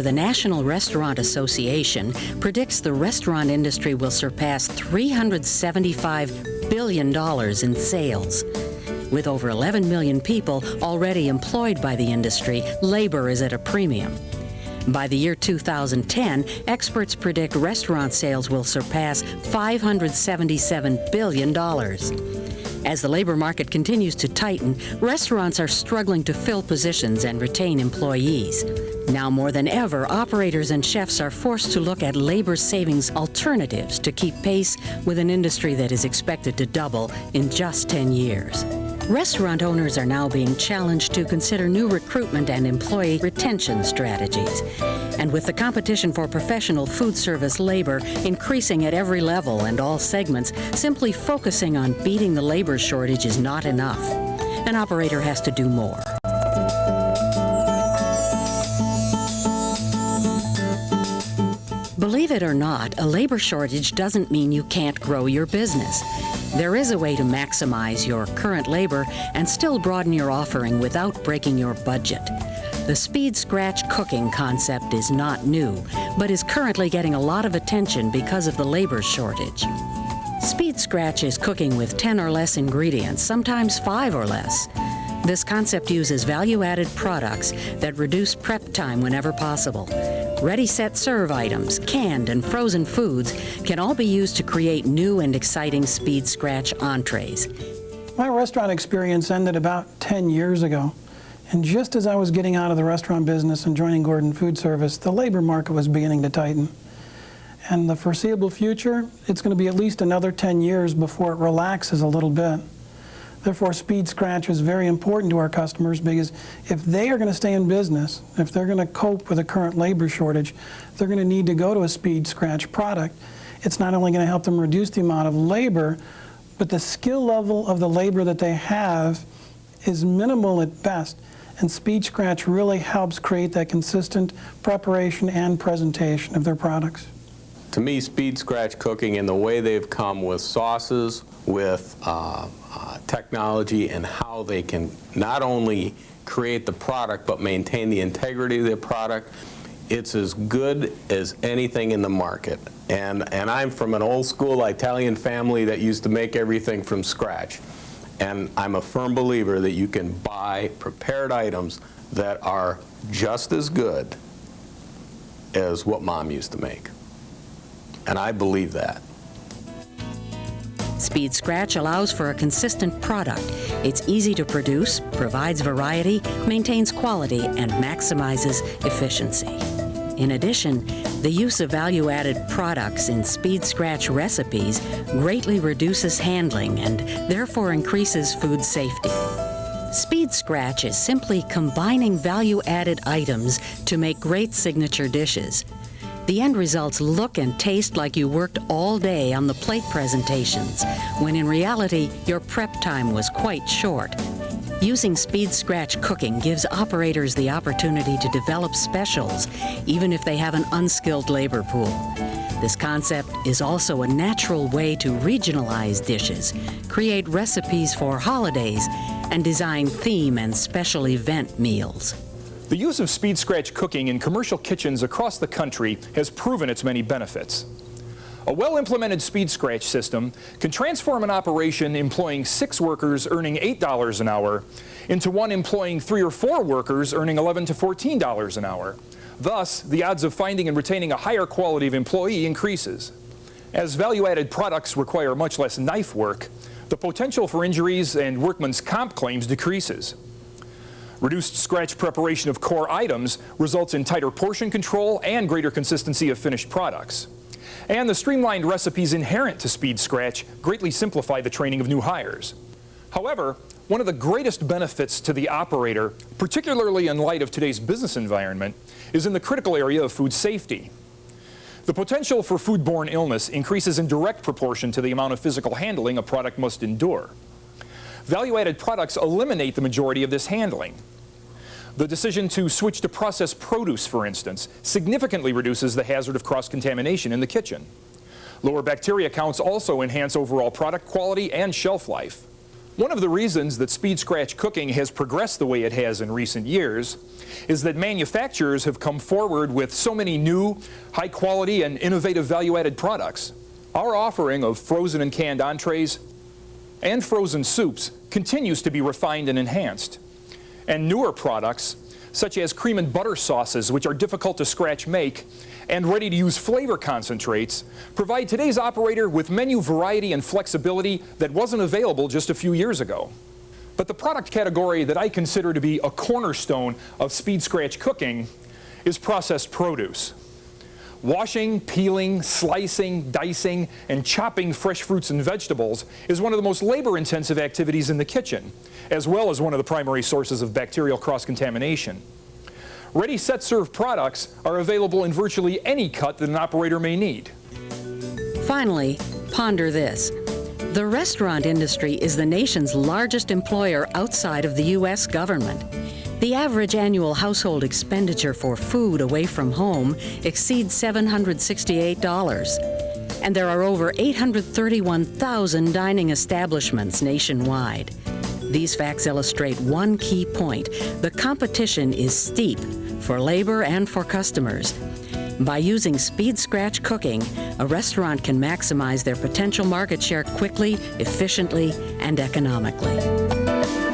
the National Restaurant Association predicts the restaurant industry will surpass $375 billion in sales. With over 11 million people already employed by the industry, labor is at a premium. By the year 2010, experts predict restaurant sales will surpass $577 billion. As the labor market continues to tighten, restaurants are struggling to fill positions and retain employees. Now more than ever, operators and chefs are forced to look at labor savings alternatives to keep pace with an industry that is expected to double in just 10 years. Restaurant owners are now being challenged to consider new recruitment and employee retention strategies. And with the competition for professional food service labor increasing at every level and all segments, simply focusing on beating the labor shortage is not enough. An operator has to do more. Believe it or not, a labor shortage doesn't mean you can't grow your business. There is a way to maximize your current labor and still broaden your offering without breaking your budget. The speed scratch cooking concept is not new, but is currently getting a lot of attention because of the labor shortage. Speed scratch is cooking with 10 or less ingredients, sometimes 5 or less. This concept uses value-added products that reduce prep time whenever possible. Ready, set, serve items, canned and frozen foods can all be used to create new and exciting speed scratch entrees. My restaurant experience ended about 10 years ago. And just as I was getting out of the restaurant business and joining Gordon Food Service, the labor market was beginning to tighten. And the foreseeable future, it's going to be at least another 10 years before it relaxes a little bit. Therefore, speed scratch is very important to our customers because if they are going to stay in business, if they're going to cope with the current labor shortage, they're going to need to go to a speed scratch product. It's not only going to help them reduce the amount of labor, but the skill level of the labor that they have is minimal at best. And speed scratch really helps create that consistent preparation and presentation of their products. To me, speed scratch cooking and the way they've come with sauces, with technology, and how they can not only create the product but maintain the integrity of the product, it's as good as anything in the market. And I'm from an old school Italian family that used to make everything from scratch. And I'm a firm believer that you can buy prepared items that are just as good as what Mom used to make. And I believe that. Speed scratch allows for a consistent product. It's easy to produce, provides variety, maintains quality, and maximizes efficiency. In addition, the use of value-added products in speed scratch recipes greatly reduces handling and therefore increases food safety. Speed scratch is simply combining value-added items to make great signature dishes. The end results look and taste like you worked all day on the plate presentations, when in reality, your prep time was quite short. Using speed scratch cooking gives operators the opportunity to develop specials, even if they have an unskilled labor pool. This concept is also a natural way to regionalize dishes, create recipes for holidays, and design theme and special event meals. The use of speed scratch cooking in commercial kitchens across the country has proven its many benefits. A well-implemented speed scratch system can transform an operation employing 6 workers earning $8 an hour into one employing 3 or 4 workers earning $11 to $14 an hour. Thus, the odds of finding and retaining a higher quality of employee increases. As value-added products require much less knife work, the potential for injuries and workman's comp claims decreases. Reduced scratch preparation of core items results in tighter portion control and greater consistency of finished products. And the streamlined recipes inherent to speed scratch greatly simplify the training of new hires. However, one of the greatest benefits to the operator, particularly in light of today's business environment, is in the critical area of food safety. The potential for foodborne illness increases in direct proportion to the amount of physical handling a product must endure. Value-added products eliminate the majority of this handling. The decision to switch to processed produce, for instance, significantly reduces the hazard of cross-contamination in the kitchen. Lower bacteria counts also enhance overall product quality and shelf life. One of the reasons that speed scratch cooking has progressed the way it has in recent years is that manufacturers have come forward with so many new, high quality and innovative value-added products. Our offering of frozen and canned entrees and frozen soups continues to be refined and enhanced. And newer products, such as cream and butter sauces, which are difficult to scratch make, and ready-to-use flavor concentrates, provide today's operator with menu variety and flexibility that wasn't available just a few years ago. But the product category that I consider to be a cornerstone of speed scratch cooking is processed produce. Washing, peeling, slicing, dicing, and chopping fresh fruits and vegetables is one of the most labor-intensive activities in the kitchen, as well as one of the primary sources of bacterial cross-contamination. Ready, set, serve products are available in virtually any cut that an operator may need. Finally, ponder this. The restaurant industry is the nation's largest employer outside of the U.S. government. The average annual household expenditure for food away from home exceeds $768, and there are over 831,000 dining establishments nationwide. These facts illustrate one key point. The competition is steep for labor and for customers. By using speed scratch cooking, a restaurant can maximize their potential market share quickly, efficiently, and economically.